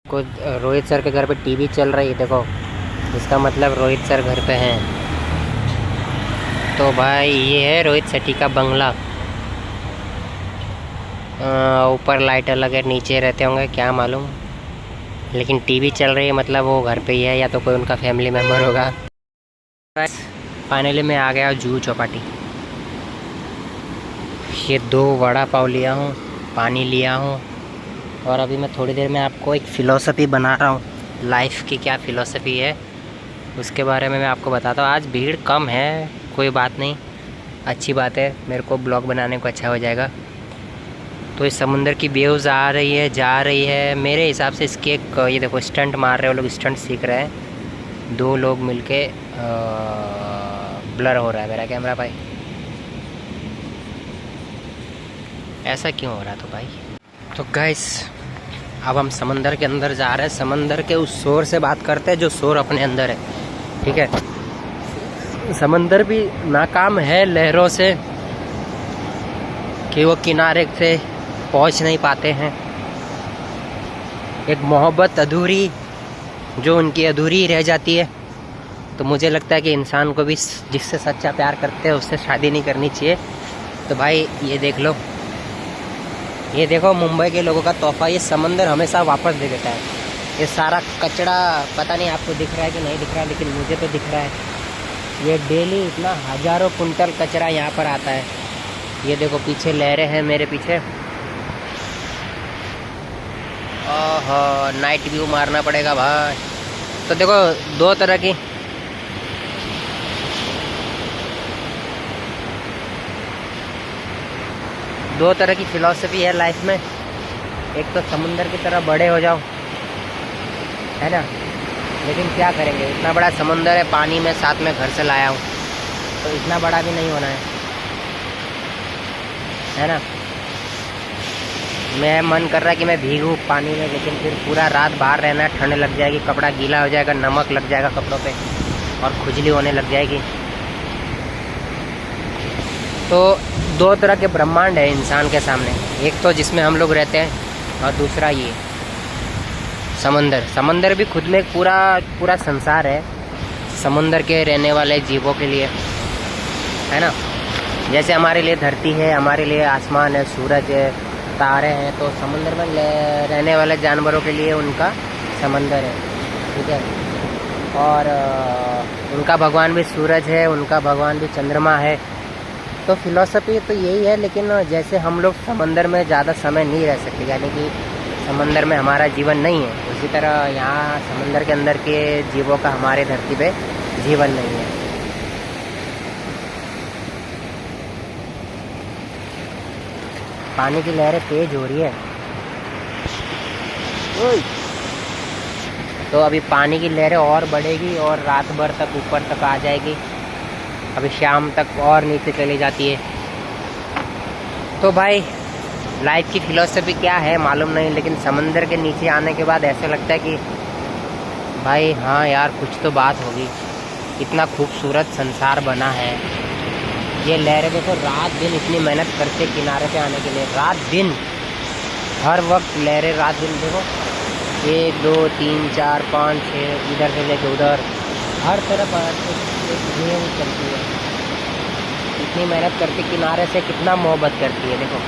को रोहित सर के घर पे टीवी चल रही है, देखो इसका मतलब रोहित सर घर पे हैं। तो भाई ये है रोहित शेट्टी का बंगला। ऊपर लाइट लगे, नीचे रहते होंगे क्या मालूम, लेकिन टीवी चल रही है मतलब वो घर पे ही है या तो कोई उनका फैमिली मेम्बर होगा। बस फाइनली मैं आ गया जुहू चौपाटी। ये 2 वड़ा पाव लिया हूँ, पानी लिया हूँ और अभी मैं थोड़ी देर में आपको एक फ़िलॉसफ़ी बना रहा हूँ। लाइफ की क्या फ़िलॉसफ़ी है उसके बारे में मैं आपको बताता हूँ। आज भीड़ कम है, कोई बात नहीं, अच्छी बात है, मेरे को ब्लॉग बनाने को अच्छा हो जाएगा। तो इस समुंदर की वेव्स आ रही है जा रही है, मेरे हिसाब से इसके एक ये देखो स्टंट मार रहे हो लोग, स्टंट सीख रहे हैं 2 लोग मिलके। ब्लर हो रहा है मेरा कैमरा भाई, ऐसा क्यों हो रहा तो भाई। तो गाइस अब हम समंदर के अंदर जा रहे हैं, समंदर के उस शोर से बात करते हैं जो शोर अपने अंदर है, ठीक है। समंदर भी नाकाम है लहरों से कि वो किनारे से पहुंच नहीं पाते हैं। एक मोहब्बत अधूरी जो उनकी अधूरी रह जाती है। तो मुझे लगता है कि इंसान को भी जिससे सच्चा प्यार करते हैं उससे शादी नहीं करनी चाहिए। तो भाई ये देख लो, ये देखो मुंबई के लोगों का तोहफा, ये समंदर हमेशा वापस दे देता है। ये सारा कचरा, पता नहीं आपको दिख रहा है कि नहीं दिख रहा है, लेकिन मुझे तो दिख रहा है। ये डेली इतना हज़ारों कुंटल कचरा यहाँ पर आता है। ये देखो पीछे लहरें हैं मेरे पीछे। ओह नाइट व्यू मारना पड़ेगा भाई। तो देखो 2 तरह की फ़िलॉसफ़ी है लाइफ में। एक तो समुंदर की तरह बड़े हो जाओ, है ना, लेकिन क्या करेंगे, इतना बड़ा समुंदर है, पानी में साथ में घर से लाया हूँ तो इतना बड़ा भी नहीं होना है ना। मैं मन कर रहा है कि मैं भीगूँ पानी में, लेकिन फिर पूरा रात बाहर रहना है, ठंड लग जाएगी, कपड़ा गीला हो जाएगा, नमक लग जाएगा कपड़ों पे और खुजली होने लग जाएगी। तो 2 तरह के ब्रह्मांड है इंसान के सामने, एक तो जिसमें हम लोग रहते हैं और दूसरा ये समंदर। समंदर भी खुद में एक पूरा संसार है समुंदर के रहने वाले जीवों के लिए, है ना। जैसे हमारे लिए धरती है, हमारे लिए आसमान है, सूरज है, तारे हैं, तो समुंदर में रहने वाले जानवरों के लिए उनका समंदर है, ठीक है। और उनका भगवान भी सूरज है, उनका भगवान भी चंद्रमा है। तो फिलॉसफी तो यही है, लेकिन जैसे हम लोग समंदर में ज़्यादा समय नहीं रह सकते, यानी कि समंदर में हमारा जीवन नहीं है, उसी तरह यहाँ समंदर के अंदर के जीवों का हमारे धरती पे जीवन नहीं है। पानी की लहरें तेज हो रही है, तो अभी पानी की लहरें और बढ़ेगी और रात भर तक ऊपर तक आ जाएगी, अभी शाम तक और नीचे चली जाती है। तो भाई लाइफ की फ़िलॉसफी क्या है मालूम नहीं, लेकिन समंदर के नीचे आने के बाद ऐसा लगता है कि भाई हाँ यार कुछ तो बात होगी, इतना खूबसूरत संसार बना है। ये लहरें देखो रात दिन इतनी मेहनत करते किनारे पे आने के लिए, रात दिन हर वक्त लहरें, रात दिन देखो 1 2 3 4 5 6 इधर से लेके उधर हर तरफ वेव चलती है। इतनी मेहनत करती किनारे से, कितना मोहब्बत करती है, देखो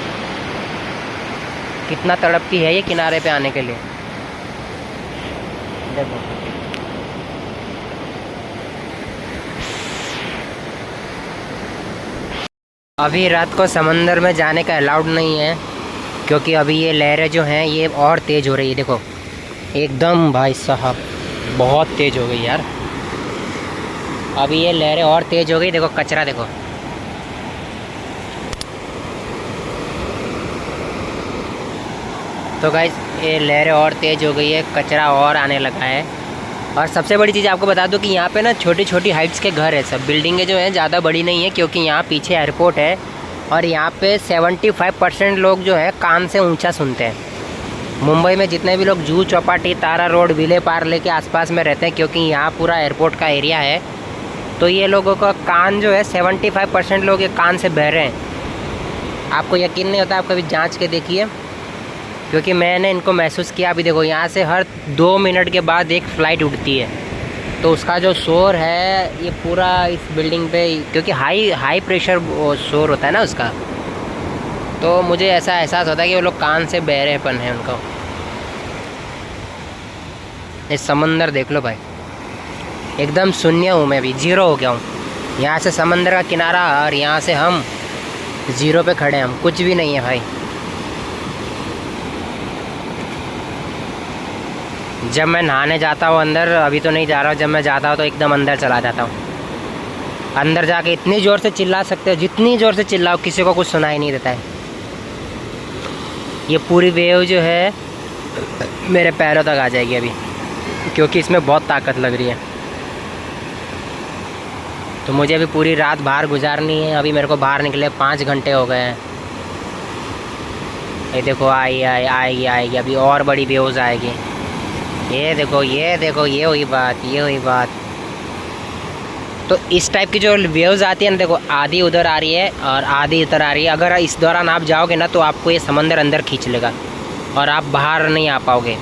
कितना तड़पती है ये किनारे पे आने के लिए, देखो। अभी रात को समंदर में जाने का अलाउड नहीं है, क्योंकि अभी ये लहरें जो हैं ये और तेज़ हो रही है, देखो एकदम भाई साहब बहुत तेज़ हो गई यार। अभी ये लहरें और तेज़ हो गई, देखो कचरा देखो। तो गाइस ये लहरें और तेज़ हो गई है, कचरा और आने लगा है। और सबसे बड़ी चीज़ आपको बता दूं कि यहाँ पे ना छोटी छोटी हाइट्स के घर है, सब बिल्डिंगें जो हैं ज़्यादा बड़ी नहीं है, क्योंकि यहाँ पीछे एयरपोर्ट है और यहाँ पे 75% लोग जो है कान से ऊंचा सुनते हैं। मुंबई में जितने भी लोग जुहू चौपाटी, तारा रोड, विले पार्ले के आसपास में रहते हैं, क्योंकि यहाँ पूरा एयरपोर्ट का एरिया है, तो ये लोगों का कान जो है 75% लोग ये कान से बह रहे हैं। आपको यकीन नहीं होता, आप कभी जाँच के देखिए क्योंकि मैंने इनको महसूस किया। अभी देखो यहाँ से हर 2 मिनट के बाद एक फ़्लाइट उड़ती है, तो उसका जो शोर है ये पूरा इस बिल्डिंग पे, क्योंकि हाई प्रेशर शोर होता है ना उसका, तो मुझे ऐसा एहसास होता है कि वो लोग कान से बहरेपन है उनको। ये समंदर देख लो भाई, एकदम शून्य हूँ मैं, भी जीरो हो गया हूँ। यहाँ से समंदर का किनारा और यहाँ से हम जीरो पे खड़े हैं, हम कुछ भी नहीं है भाई। जब मैं नहाने जाता हूँ अंदर, अभी तो नहीं जा रहा हूँ, जब मैं जाता हूँ तो एकदम अंदर चला जाता हूँ। अंदर जाके इतनी ज़ोर से चिल्ला सकते हो, जितनी ज़ोर से चिल्लाओ किसी को कुछ सुनाई नहीं देता है। ये पूरी वेव जो है मेरे पैरों तक आ जाएगी अभी, क्योंकि इसमें बहुत ताकत लग रही है। तो मुझे अभी पूरी रात बाहर गुजारनी है। अभी मेरे को बाहर निकले 5 घंटे हो गए हैं। ये देखो आएगी अभी और बड़ी वेव्स आएगी। ये देखो ये हुई बात। तो इस टाइप की जो वेव्स आती है ना, देखो आधी उधर आ रही है और आधी इधर आ रही है। अगर इस दौरान आप जाओगे ना तो आपको ये समंदर अंदर खींच लेगा और आप बाहर नहीं आ पाओगे।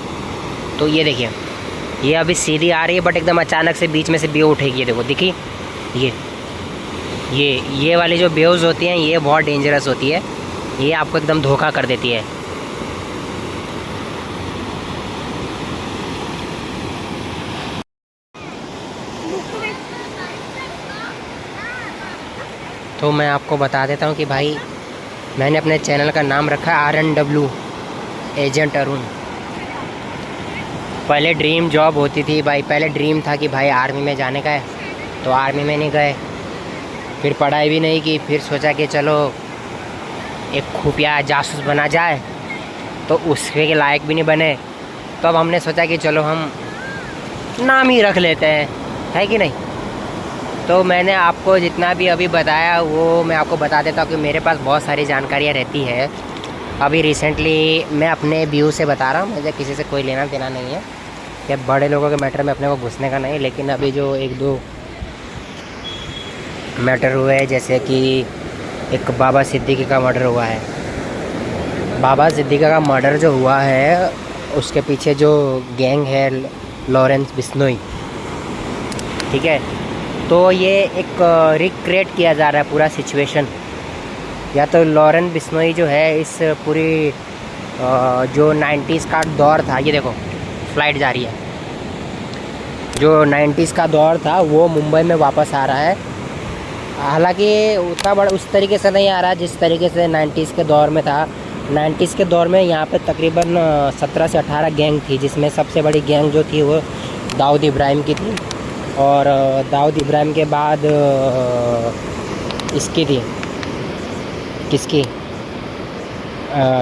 तो ये देखिए, ये अभी सीधी आ रही है बट एकदम अचानक से बीच में से वेव उठेगी। ये देखो, दिखी ये वाली जो वेव्स होती हैं ये बहुत डेंजरस होती है, ये आपको एकदम धोखा कर देती है। तो मैं आपको बता देता हूँ कि भाई मैंने अपने चैनल का नाम रखा है RNW एजेंट अरुण। पहले ड्रीम जॉब होती थी भाई, पहले ड्रीम था कि भाई आर्मी में जाने का है, तो आर्मी में नहीं गए। फिर पढ़ाई भी नहीं की, फिर सोचा कि चलो एक खुफिया जासूस बना जाए, तो उसके के लायक भी नहीं बने। तो अब हमने सोचा कि चलो हम नाम ही रख लेते हैं, है कि नहीं। तो मैंने आपको जितना भी अभी बताया वो मैं आपको बता देता हूँ कि मेरे पास बहुत सारी जानकारियाँ रहती है। अभी रिसेंटली मैं अपने व्यू से बता रहा हूँ, मुझे किसी से कोई लेना देना नहीं है, या बड़े लोगों के मैटर में अपने को घुसने का नहीं। लेकिन अभी जो 1-2 मैटर हुए हैं, जैसे कि एक बाबा सिद्दीकी का मर्डर हुआ है। बाबा सिद्दीकी का मर्डर जो हुआ है उसके पीछे जो गैंग है लॉरेंस बिश्नोई, ठीक है। तो ये एक रिक्रिएट किया जा रहा है पूरा सिचुएशन। या तो लॉरेंस बिश्नोई जो है इस पूरी जो 90s का दौर था, ये देखो फ्लाइट जा रही है, जो 90s का दौर था वो मुंबई में वापस आ रहा है। हालांकि उतना बड़ा उस तरीके से नहीं आ रहा जिस तरीके से 90s के दौर में था। 90s के दौर में यहाँ पे तकरीबन 17 से 18 गैंग थी, जिसमें सबसे बड़ी गैंग जो थी वो दाऊद इब्राहिम की थी। और दाऊद इब्राहिम के बाद इसकी थी, किसकी,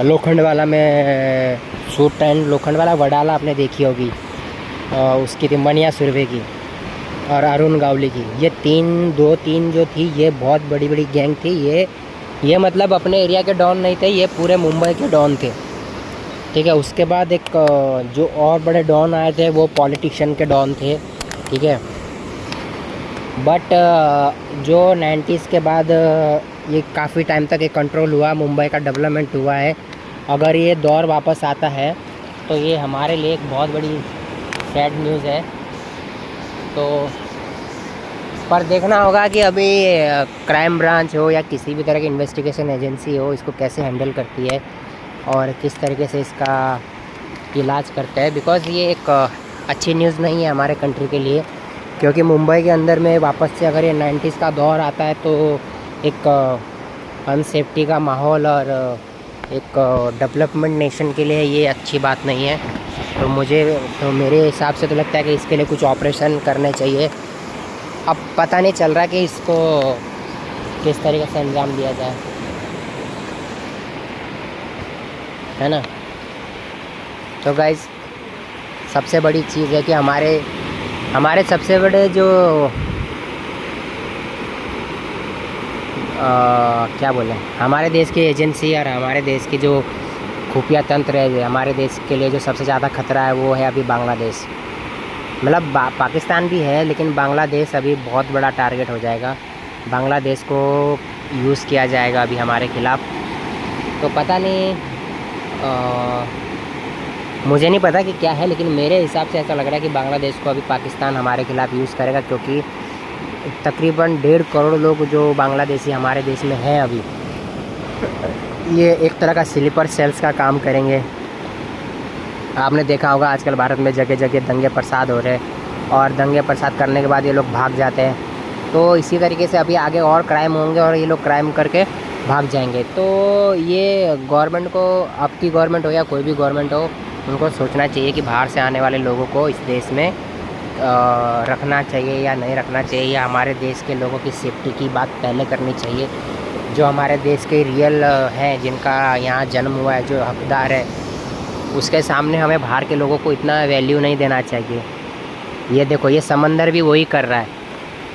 लोखंडवाला में सूट एंड लोखंडवाला वडाला आपने देखी होगी, उसकी थी मनिया सुरभे की और अरुण गावली की। ये 3 जो थी ये बहुत बड़ी बड़ी गैंग थी। ये मतलब अपने एरिया के डॉन नहीं थे, ये पूरे मुंबई के डॉन थे, ठीक है। उसके बाद एक जो और बड़े डॉन आए थे वो पॉलिटिशियन के डॉन थे, ठीक है। बट जो 90s के बाद ये काफ़ी टाइम तक ये कंट्रोल हुआ, मुंबई का डेवलपमेंट हुआ है। अगर ये दौर वापस आता है तो ये हमारे लिए एक बहुत बड़ी सैड न्यूज़ है। तो पर देखना होगा कि अभी क्राइम ब्रांच हो या किसी भी तरह की इन्वेस्टिगेशन एजेंसी हो इसको कैसे हैंडल करती है और किस तरीके से इसका इलाज करता है। बिकॉज़ ये एक अच्छी न्यूज़ नहीं है हमारे कंट्री के लिए, क्योंकि मुंबई के अंदर में वापस से अगर ये 90s का दौर आता है तो एक अनसेफ्टी का माहौल और एक डेवलपमेंट नेशन के लिए ये अच्छी बात नहीं है। तो मेरे हिसाब से तो लगता है कि इसके लिए कुछ ऑपरेशन करने चाहिए। अब पता नहीं चल रहा कि इसको किस तरीके से अंजाम दिया जाए, है ना। तो गाइस सबसे बड़ी चीज़ है कि हमारे सबसे बड़े जो क्या बोलें, हमारे देश की एजेंसी और हमारे देश की जो खुफिया तंत्र है, हमारे देश के लिए जो सबसे ज़्यादा खतरा है वो है अभी बांग्लादेश। मतलब पाकिस्तान भी है लेकिन बांग्लादेश अभी बहुत बड़ा टारगेट हो जाएगा। बांग्लादेश को यूज़ किया जाएगा अभी हमारे ख़िलाफ़। तो पता नहीं मुझे नहीं पता कि क्या है, लेकिन मेरे हिसाब से ऐसा लग रहा है कि बांग्लादेश को अभी पाकिस्तान हमारे खिलाफ़ यूज़ करेगा, क्योंकि तकरीबन 1.5 करोड़ लोग जो बांग्लादेशी हमारे देश में हैं अभी, ये एक तरह का स्लीपर सेल्स का काम करेंगे। आपने देखा होगा आजकल भारत में जगह जगह दंगे फसाद हो रहे हैं, और दंगे फसाद करने के बाद ये लोग भाग जाते हैं। तो इसी तरीके से अभी आगे और क्राइम होंगे और ये लोग क्राइम करके भाग जाएंगे। तो ये गवर्नमेंट को, अब की गवर्नमेंट हो या कोई भी गवर्नमेंट हो, उनको सोचना चाहिए कि बाहर से आने वाले लोगों को इस देश में रखना चाहिए या नहीं रखना चाहिए, या हमारे देश के लोगों की सेफ्टी की बात पहले करनी चाहिए। जो हमारे देश के रियल हैं, जिनका यहाँ जन्म हुआ है, जो हकदार है, उसके सामने हमें बाहर के लोगों को इतना वैल्यू नहीं देना चाहिए। ये देखो, ये समंदर भी वही कर रहा है।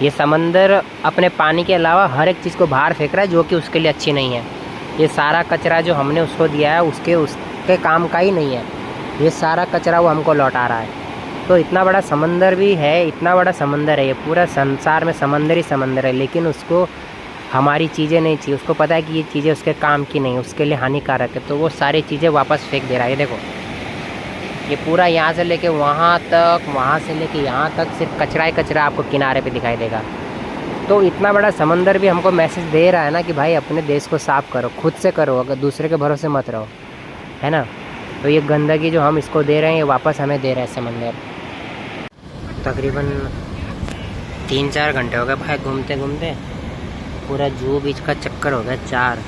ये समंदर अपने पानी के अलावा हर एक चीज़ को बाहर फेंक रहा है, जो कि उसके लिए अच्छी नहीं है। ये सारा कचरा जो हमने उसको दिया है, उसके काम का ही नहीं है। ये सारा कचरा वो हमको लौटा रहा है। तो इतना बड़ा समंदर भी है, इतना बड़ा समंदर है, ये पूरा संसार में समंदर ही समंदर है, लेकिन उसको हमारी चीज़ें नहीं चाहिए। उसको पता है कि ये चीज़ें उसके काम की नहीं, उसके लिए हानिकारक है, तो वो सारी चीज़ें वापस फेंक दे रहा है। ये देखो, ये पूरा यहाँ से लेके वहाँ तक, वहाँ से लेके यहाँ तक सिर्फ कचरा ही कचरा आपको किनारे पे दिखाई देगा। तो इतना बड़ा समंदर भी हमको मैसेज दे रहा है ना कि भाई अपने देश को साफ़ करो, खुद से करो, अगर दूसरे के भरोसे मत रहो, है ना। तो ये गंदगी जो हम इसको दे रहे हैं, ये वापस हमें दे रहा है समंदर। तकरीबन 3-4 घंटे हो गए भाई घूमते घूमते, पूरा जू बीच का चक्कर हो गया 4।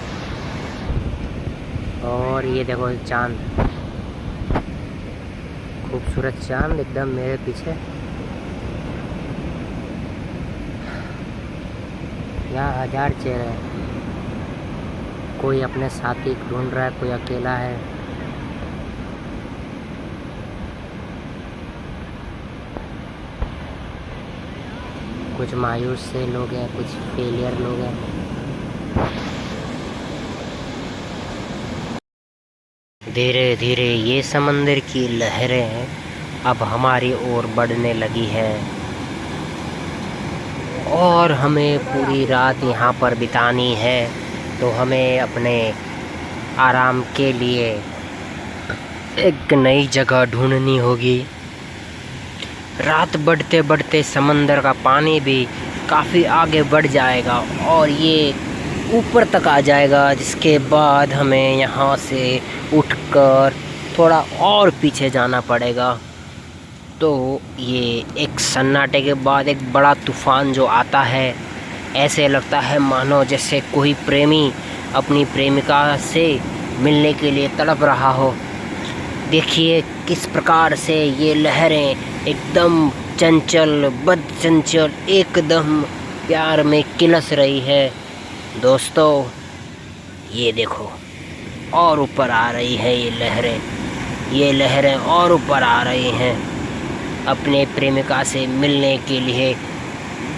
और ये देखो चाँद, खूबसूरत चाँद एकदम मेरे पीछे। यहाँ 1000 चेहरे हैं, कोई अपने साथी ढूंढ रहा है, कोई अकेला है। कुछ मायूस से लोग हैं, कुछ फेलियर लोग हैं। धीरे धीरे ये समंदर की लहरें अब हमारी ओर बढ़ने लगी है, और हमें पूरी रात यहाँ पर बितानी है। तो हमें अपने आराम के लिए एक नई जगह ढूंढनी होगी। रात बढ़ते बढ़ते समंदर का पानी भी काफ़ी आगे बढ़ जाएगा और ये ऊपर तक आ जाएगा, जिसके बाद हमें यहाँ से उठकर थोड़ा और पीछे जाना पड़ेगा। तो ये एक सन्नाटे के बाद एक बड़ा तूफ़ान जो आता है, ऐसे लगता है मानो जैसे कोई प्रेमी अपनी प्रेमिका से मिलने के लिए तड़प रहा हो। देखिए किस प्रकार से ये लहरें एकदम चंचल, बदचंचल, एकदम प्यार में किलस रही है। दोस्तों ये देखो, और ऊपर आ रही है ये लहरें और ऊपर आ रही हैं अपने प्रेमिका से मिलने के लिए।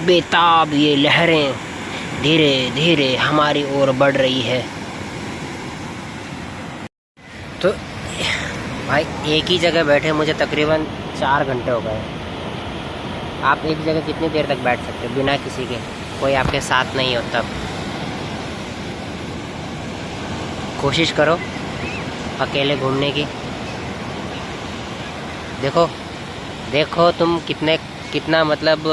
बेताब ये लहरें धीरे धीरे हमारी ओर बढ़ रही है। तो भाई एक ही जगह बैठे मुझे तकरीबन 4 घंटे हो गए। आप एक जगह कितनी देर तक बैठ सकते हो बिना किसी के, कोई आपके साथ नहीं हो तब? कोशिश करो अकेले घूमने की। देखो तुम कितना मतलब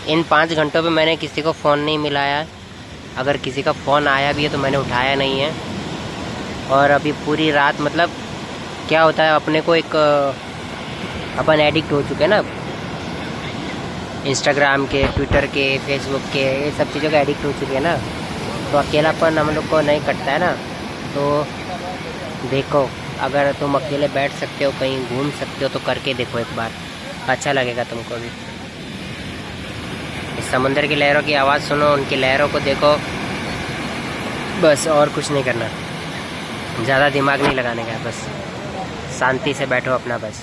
इन 5 घंटों में मैंने किसी को फ़ोन नहीं मिलाया। अगर किसी का फ़ोन आया भी है तो मैंने उठाया नहीं है। और अभी पूरी रात मतलब क्या होता है, अपने को एक अपन एडिक्ट हो चुके हैं ना, इंस्टाग्राम के, ट्विटर के, फेसबुक के, ये सब चीज़ों के एडिक्ट हो चुके हैं ना। तो अकेलापन हम लोग को नहीं कटता है ना। तो देखो, अगर तुम अकेले बैठ सकते हो, कहीं घूम सकते हो तो करके देखो एक बार, अच्छा लगेगा तुमको भी। इस समुंदर की लहरों की आवाज़ सुनो, उनकी लहरों को देखो, बस और कुछ नहीं करना, ज़्यादा दिमाग नहीं लगाने का, बस शांति से बैठो अपना, बस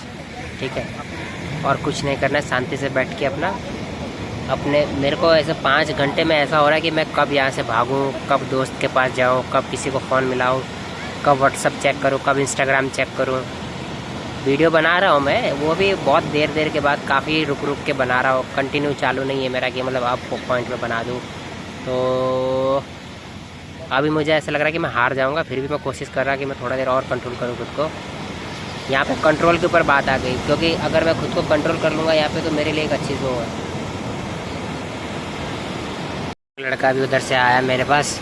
ठीक है। और कुछ नहीं करना है, शांति से बैठ के अपने मेरे को ऐसे 5 घंटे में ऐसा हो रहा है कि मैं कब यहाँ से भागूँ, कब दोस्त के पास जाऊँ, कब किसी को फ़ोन मिलाऊँ, कब व्हाट्सअप चेक करूँ, कब इंस्टाग्राम चेक करूँ। वीडियो बना रहा हूँ मैं, वो भी बहुत देर के बाद, काफ़ी रुक के बना रहा हूँ, कंटिन्यू चालू नहीं है मेरा कि मतलब अब पॉइंट पे बना दूँ। तो अभी मुझे ऐसा लग रहा है कि मैं हार जाऊँगा, फिर भी मैं कोशिश कर रहा कि मैं थोड़ा देर और कंट्रोल करूँ खुद को। यहाँ पे कंट्रोल के ऊपर बात आ गई, क्योंकि अगर मैं खुद को कंट्रोल कर लूँगा यहाँ पे तो मेरे लिए एक अच्छी वो है। लड़का भी उधर से आया मेरे पास,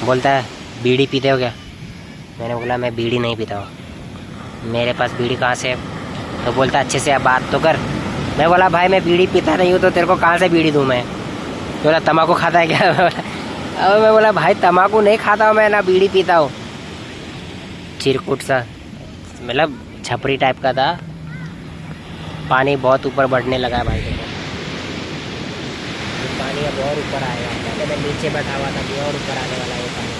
बोलता है बीड़ी पीते हो क्या? मैंने बोला मैं बीड़ी नहीं पीता हूँ। मेरे पास बीड़ी कहाँ से है? तो बोलता अच्छे से आप बात तो कर। मैं बोला भाई मैं बीड़ी पीता नहीं हूँ तो तेरे को कहाँ से बीड़ी दूँ मैं? तो बोला तम्बाकू खाता है क्या? अब मैं बोला भाई तम्बाकू नहीं खाता हूँ मैं, ना बीड़ी पीता हूँ। चिरकुट सा, मतलब छपरी टाइप का था। पानी बहुत ऊपर बढ़ने लगा है भाई। देखो पानी अब और ऊपर आएगा। पहले मैं नीचे बैठा हुआ था, अभी और ऊपर आने वाला है पानी।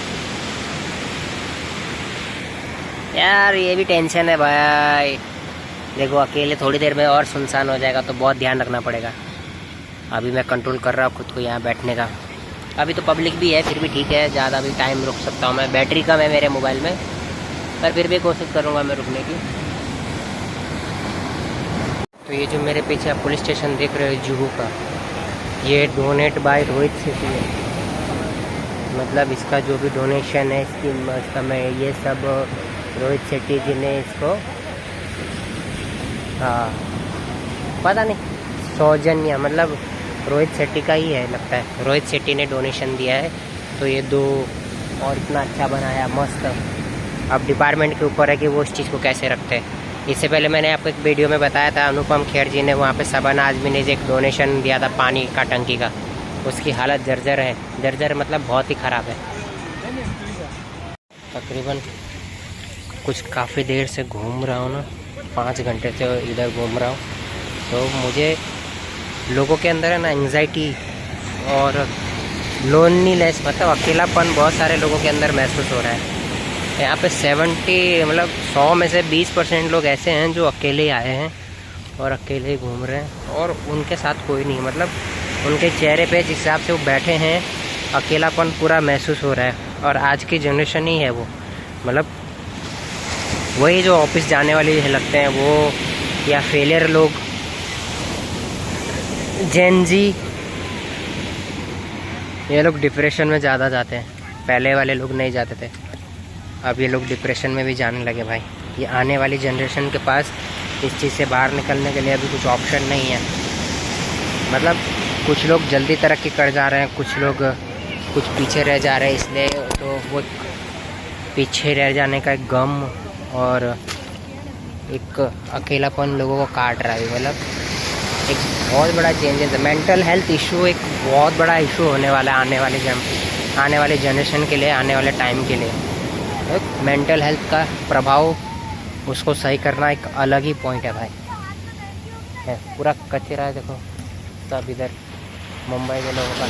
यार ये भी टेंशन है भाई। देखो अकेले थोड़ी देर में और सुनसान हो जाएगा तो बहुत ध्यान रखना पड़ेगा। अभी मैं कंट्रोल कर रहा हूँ खुद को यहाँ बैठने का। अभी तो पब्लिक भी है फिर भी ठीक है, ज़्यादा भी टाइम रुक सकता हूँ मैं। बैटरी कम है मेरे मोबाइल में, पर फिर भी कोशिश करूँगा मैं रुकने की। तो ये जो मेरे पीछे आप पुलिस स्टेशन देख रहे हो जुहू का, ये डोनेट बाय रोहित शेट्टी है। मतलब इसका जो भी डोनेशन है इसका मैं ये सब रोहित शेट्टी जी ने इसको, हाँ पता नहीं सौजन्य, मतलब रोहित शेट्टी का ही है लगता है। रोहित शेट्टी ने डोनेशन दिया है तो ये दो, और इतना अच्छा बनाया मस्त। अब डिपार्टमेंट के ऊपर है कि वो इस चीज़ को कैसे रखते हैं। इससे पहले मैंने आपको एक वीडियो में बताया था, अनुपम खेर जी ने वहाँ पे शबाना आजमी ने एक डोनेशन दिया था पानी का टंकी का। उसकी हालत जर्जर है, जर्जर मतलब बहुत ही ख़राब है। तकरीबन कुछ काफ़ी देर से घूम रहा हूँ ना, 5 घंटे से इधर घूम रहा हूँ। तो मुझे लोगों के अंदर है ना एंग्जाइटी और लोनलीनेस, मतलब अकेलापन बहुत सारे लोगों के अंदर महसूस हो रहा है। यहाँ पे 100 में से 20% लोग ऐसे हैं जो अकेले आए हैं और अकेले ही घूम रहे हैं, और उनके साथ कोई नहीं। मतलब उनके चेहरे पे जिस हिसाब से वो बैठे हैं अकेलापन पूरा महसूस हो रहा है। और आज की जनरेशन ही है वो, मतलब वही जो ऑफिस जाने वाले लगते हैं वो, या फेलियर लोग, जेन जी, ये लोग डिप्रेशन में ज़्यादा जाते हैं। पहले वाले लोग नहीं जाते थे, अब ये लोग डिप्रेशन में भी जाने लगे भाई। ये आने वाली जनरेशन के पास इस चीज़ से बाहर निकलने के लिए अभी कुछ ऑप्शन नहीं है। मतलब कुछ लोग जल्दी तरक्की कर जा रहे हैं, कुछ लोग कुछ पीछे रह जा रहे हैं, इसलिए तो वो पीछे रह जाने का एक गम और एक अकेलापन लोगों को काट रहा है। मतलब एक बहुत बड़ा चेंजेस है। मेंटल हेल्थ इशू एक बहुत बड़ा इशू होने वाला है आने वाले जनरेशन के लिए, आने वाले टाइम के लिए। मेंटल हेल्थ का प्रभाव, उसको सही करना एक अलग ही पॉइंट है भाई। है पूरा कचरा है, देखो सब इधर मुंबई के लोगों का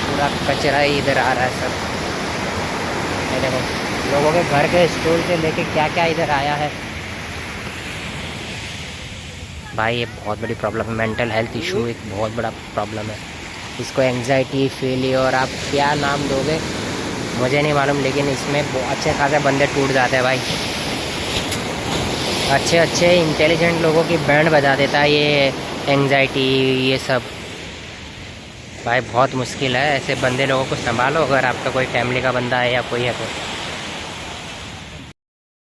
पूरा कचरा ही इधर आ रहा है सब। ये देखो लोगों के घर के स्टूल से लेके क्या क्या इधर आया है भाई। ये बहुत बड़ी प्रॉब्लम है, मेंटल हेल्थ इशू एक बहुत बड़ा प्रॉब्लम है। इसको एंग्जाइटी, फेलियर, आप क्या नाम दोगे मुझे नहीं मालूम, लेकिन इसमें अच्छे खासे बंदे टूट जाते हैं भाई। अच्छे अच्छे इंटेलिजेंट लोगों की बैंड बजा देता है ये एंग्जाइटी, ये सब भाई। बहुत मुश्किल है, ऐसे बंदे लोगों को संभालो अगर आपका कोई फैमिली का बंदा है या कोई है तो।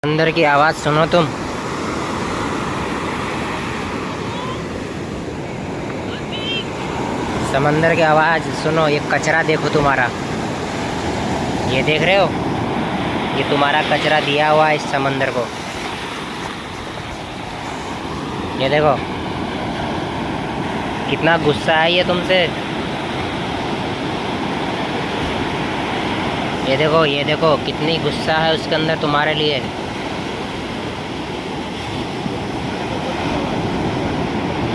अंदर की आवाज़ सुनो तुम, समंदर की आवाज़ सुनो। ये कचरा देखो तुम्हारा, ये देख रहे हो, ये तुम्हारा कचरा दिया हुआ है इस समंदर को। ये देखो कितना गुस्सा है ये तुमसे। ये देखो कितनी गुस्सा है उसके अंदर तुम्हारे लिए।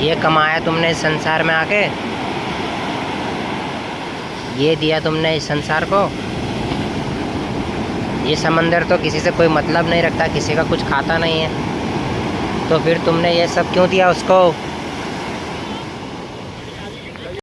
ये कमाया तुमने इस संसार में आके, ये दिया तुमने इस संसार को। ये समंदर तो किसी से कोई मतलब नहीं रखता, किसी का कुछ खाता नहीं है, तो फिर तुमने ये सब क्यों दिया उसको?